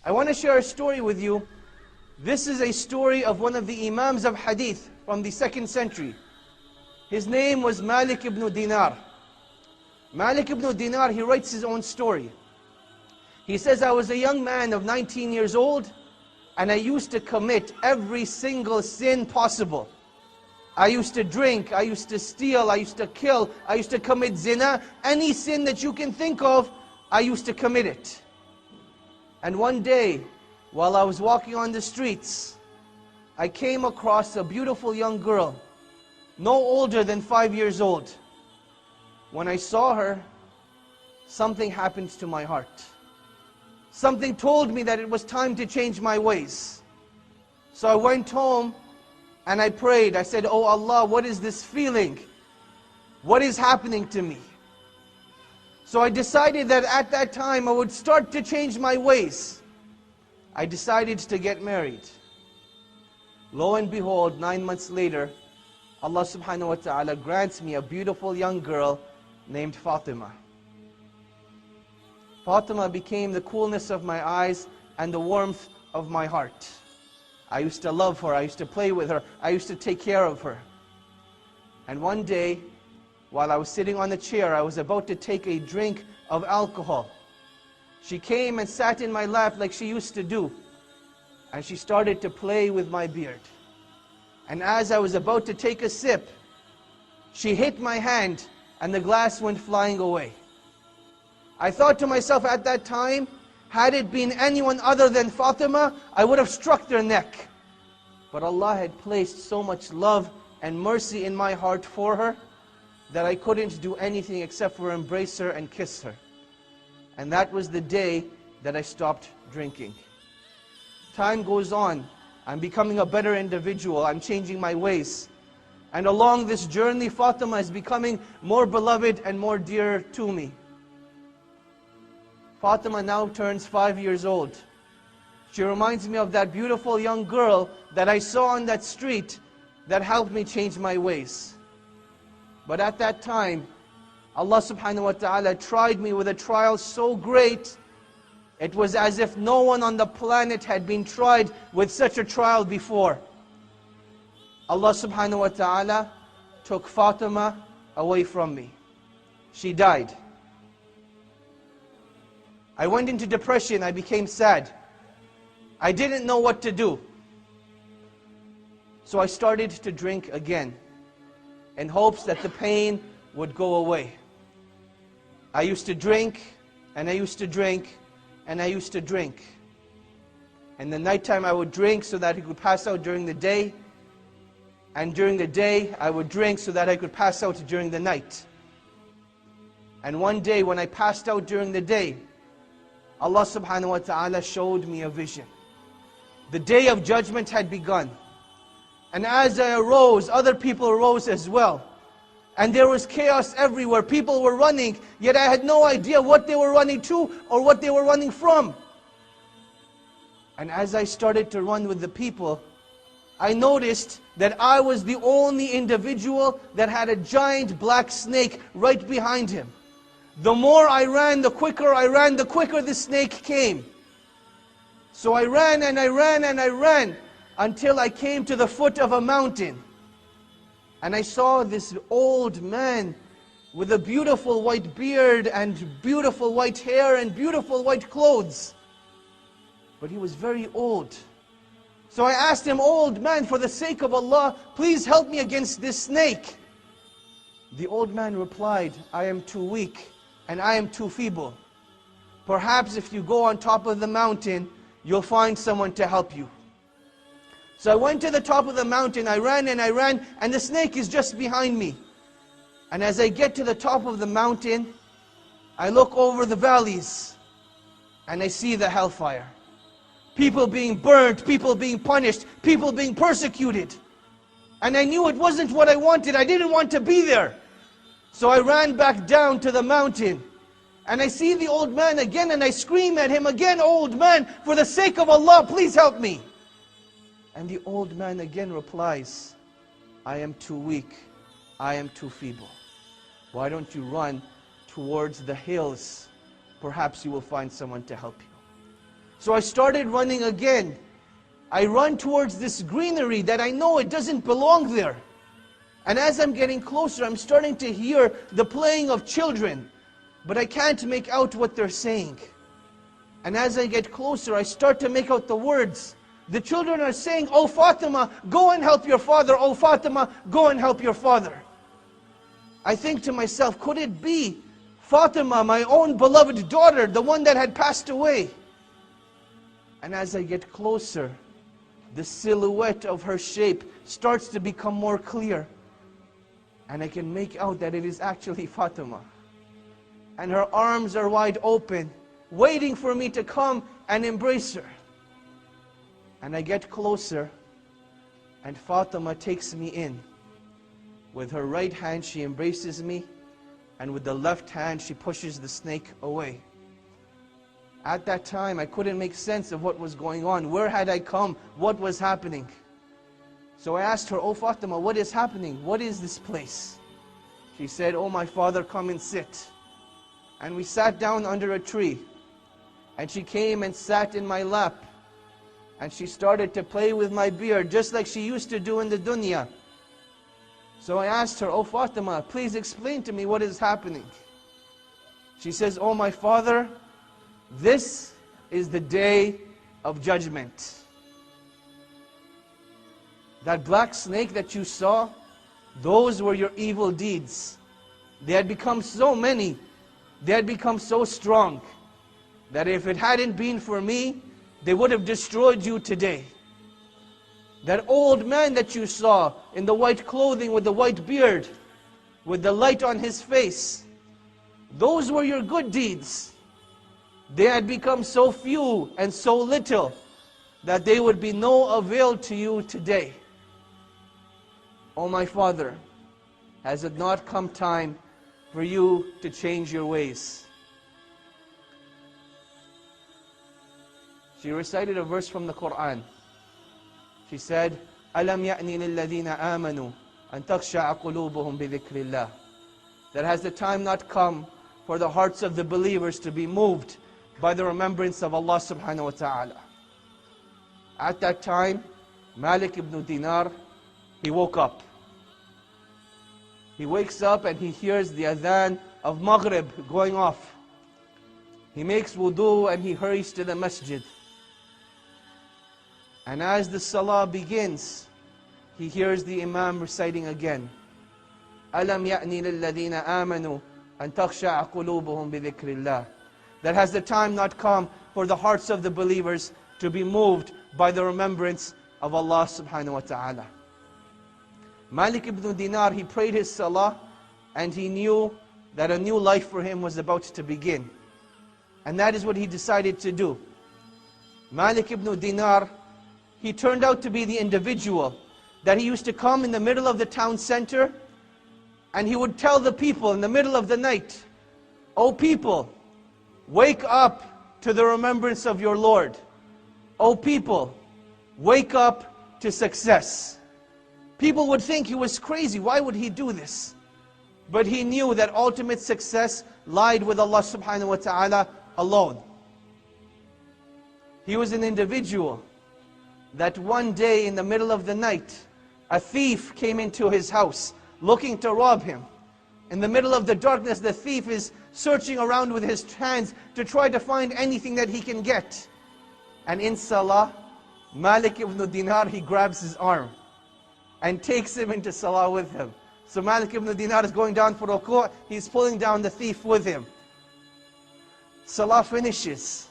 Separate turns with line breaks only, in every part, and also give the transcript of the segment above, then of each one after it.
I want to share a story with you. This is a story of one of the imams of Hadith from the 2nd century. His name was Malik Ibn Dinar. Malik Ibn Dinar, he writes his own story. He says, I was a young man of 19 years old, and I used to commit every single sin possible. I used to drink, I used to steal, I used to kill, I used to commit zina. Any sin that you can think of, I used to commit it. And one day, while I was walking on the streets, I came across a beautiful young girl, no older than 5 years old. When I saw her, something happened to my heart. Something told me that it was time to change my ways. So I went home and I prayed. I said, Oh Allah, what is this feeling? What is happening to me? So I decided that at that time I would start to change my ways. I decided to get married. Lo and behold, 9 months later, Allah subhanahu wa ta'ala grants me a beautiful young girl named Fatima. Fatima became the coolness of my eyes and the warmth of my heart. I used to love her, I used to play with her, I used to take care of her. And one day, while I was sitting on the chair, I was about to take a drink of alcohol. She came and sat in my lap like she used to do. And she started to play with my beard. And as I was about to take a sip, she hit my hand and the glass went flying away. I thought to myself at that time, had it been anyone other than Fatima, I would have struck their neck. But Allah had placed so much love and mercy in my heart for her that I couldn't do anything except for embrace her and kiss her. And that was the day that I stopped drinking. Time goes on. I'm becoming a better individual. I'm changing my ways. And along this journey, Fatima is becoming more beloved and more dear to me. Fatima now turns 5 years old. She reminds me of that beautiful young girl that I saw on that street that helped me change my ways. But at that time, Allah subhanahu wa ta'ala tried me with a trial so great, it was as if no one on the planet had been tried with such a trial before. Allah subhanahu wa ta'ala took Fatima away from me. She died. I went into depression, I became sad. I didn't know what to do. So I started to drink again, in hopes that the pain would go away. I used to drink, and I used to drink, and I used to drink. And the nighttime I would drink so that I could pass out during the day. And during the day I would drink so that I could pass out during the night. And one day when I passed out during the day, Allah subhanahu wa ta'ala showed me a vision. The day of judgment had begun. And as I arose, other people arose as well. And there was chaos everywhere. People were running, yet I had no idea what they were running to or what they were running from. And as I started to run with the people, I noticed that I was the only individual that had a giant black snake right behind him. The more I ran, the quicker I ran, the quicker the snake came. So I ran and I ran and I ran until I came to the foot of a mountain. And I saw this old man with a beautiful white beard and beautiful white hair and beautiful white clothes. But he was very old. So I asked him, Old man, for the sake of Allah, please help me against this snake. The old man replied, I am too weak and I am too feeble. Perhaps if you go on top of the mountain, you'll find someone to help you. So I went to the top of the mountain, I ran, and the snake is just behind me. And as I get to the top of the mountain, I look over the valleys, and I see the hellfire. People being burned, people being punished, people being persecuted. And I knew it wasn't what I wanted, I didn't want to be there. So I ran back down to the mountain. And I see the old man again and I scream at him again, Old man, for the sake of Allah, please help me. And the old man again replies, I am too weak, I am too feeble. Why don't you run towards the hills? Perhaps you will find someone to help you. So I started running again. I run towards this greenery that I know it doesn't belong there. And as I'm getting closer, I'm starting to hear the playing of children, but I can't make out what they're saying. And as I get closer, I start to make out the words. The children are saying, "Oh Fatima, go and help your father. Oh Fatima, go and help your father." I think to myself, could it be Fatima, my own beloved daughter, the one that had passed away? And as I get closer, the silhouette of her shape starts to become more clear. And I can make out that it is actually Fatima. And her arms are wide open, waiting for me to come and embrace her. And I get closer, and Fatima takes me in. With her right hand she embraces me, and with the left hand she pushes the snake away. At that time I couldn't make sense of what was going on. Where had I come? What was happening? So I asked her, "Oh Fatima, what is happening? What is this place?" She said, "Oh my father, come and sit." And we sat down under a tree. And she came and sat in my lap. And she started to play with my beard, just like she used to do in the dunya. So I asked her, "Oh Fatima, please explain to me what is happening." She says, "Oh my father, this is the day of judgment. That black snake that you saw, those were your evil deeds. They had become so many, they had become so strong, that if it hadn't been for me, they would have destroyed you today. That old man that you saw in the white clothing with the white beard, with the light on his face, those were your good deeds. They had become so few and so little that they would be no avail to you today. Oh my father, has it not come time for you to change your ways?" She recited a verse from the Quran. She said, "Alam ya'ni lilladhina amanu an takhsha'a qulubuhum bi dhikrillah." That has the time not come for the hearts of the believers to be moved by the remembrance of Allah subhanahu wa ta'ala. At that time, Malik Ibn Dinar, he woke up. He wakes up and he hears the adhan of Maghrib going off. He makes wudu and he hurries to the masjid. And as the salah begins, he hears the imam reciting again, "Alam ya'ni lilladhina amanu an takhsha'a qulubuhum bi dhikrillah." That has the time not come for the hearts of the believers to be moved by the remembrance of Allah subhanahu wa ta'ala. Malik Ibn Dinar, he prayed his salah and he knew that a new life for him was about to begin. And that is what he decided to do. Malik Ibn Dinar, he turned out to be the individual that he used to come in the middle of the town center and he would tell the people in the middle of the night, "Oh people, wake up to the remembrance of your Lord. Oh people, wake up to success." People would think he was crazy. Why would he do this? But he knew that ultimate success lied with Allah subhanahu wa ta'ala alone. He was an individual that one day in the middle of the night, a thief came into his house looking to rob him. In the middle of the darkness, the thief is searching around with his hands to try to find anything that he can get. And in salah, Malik Ibn Dinar, he grabs his arm and takes him into salah with him. So Malik Ibn Dinar is going down for ruku', he's pulling down the thief with him. Salah finishes.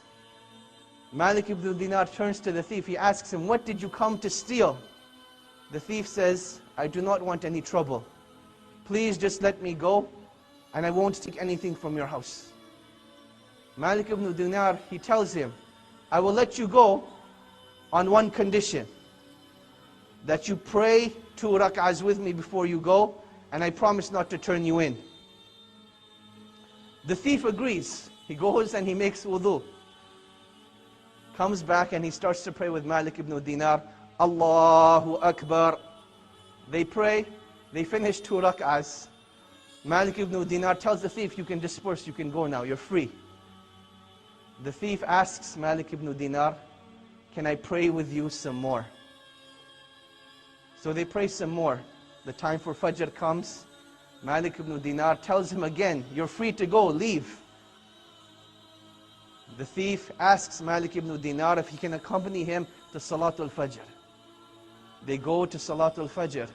Malik Ibn Dinar turns to the thief, he asks him, "What did you come to steal?" The thief says, "I do not want any trouble. Please just let me go and I won't take anything from your house." Malik Ibn Dinar, he tells him, "I will let you go on one condition, that you pray 2 rak'ahs with me before you go, and I promise not to turn you in." The thief agrees. He goes and he makes wudu. Comes back and he starts to pray with Malik Ibn Dinar. Allahu Akbar. They pray, they finish 2 rak'ahs. Malik Ibn Dinar tells the thief, "You can disperse, you can go now, you're free." The thief asks Malik Ibn Dinar, can I pray with you some more? So they pray some more. The time for Fajr comes. Malik Ibn Dinar tells him again, you're free to go, leave. The thief asks Malik Ibn Dinar if he can accompany him to Salatul Fajr. They go to Salatul Fajr.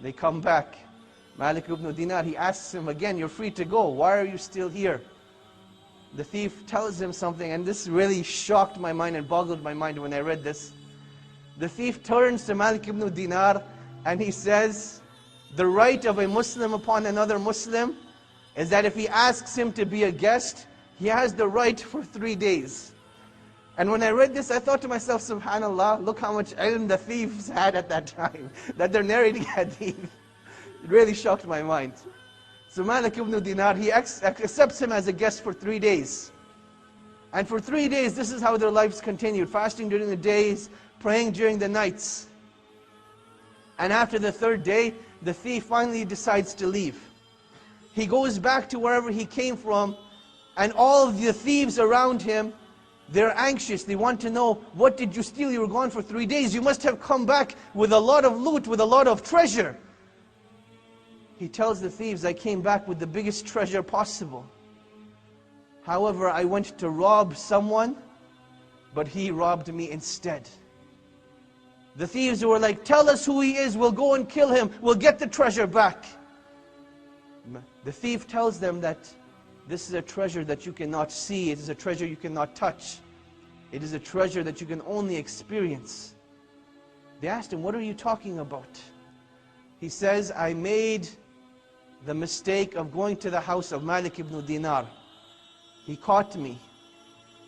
They come back. Malik Ibn Dinar, he asks him again, you're free to go, why are you still here? The thief tells him something, and this really shocked my mind and boggled my mind when I read this. The thief turns to Malik Ibn Dinar and he says, the right of a Muslim upon another Muslim is that if he asks him to be a guest, he has the right for 3 days. And when I read this, I thought to myself, subhanallah, look how much ilm the thieves had at that time, that they're narrating hadith. It really shocked my mind. So Malik Ibn Dinar, he accepts him as a guest for 3 days. And for 3 days, this is how their lives continued. Fasting during the days, praying during the nights. And after the 3rd day, the thief finally decides to leave. He goes back to wherever he came from, and all of the thieves around him, they're anxious. They want to know, what did you steal? You were gone for 3 days. You must have come back with a lot of loot, with a lot of treasure. He tells the thieves, I came back with the biggest treasure possible. However, I went to rob someone, but he robbed me instead. The thieves were like, tell us who he is, we'll go and kill him, we'll get the treasure back. The thief tells them that this is a treasure that you cannot see, it is a treasure you cannot touch. It is a treasure that you can only experience. They asked him, what are you talking about? He says, I made the mistake of going to the house of Malik Ibn Dinar. He caught me.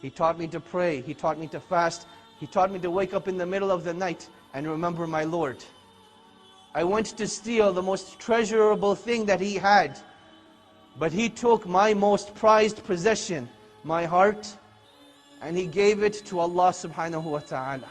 He taught me to pray. He taught me to fast. He taught me to wake up in the middle of the night and remember my Lord. I went to steal the most treasurable thing that he had, but he took my most prized possession, my heart, and he gave it to Allah subhanahu wa ta'ala.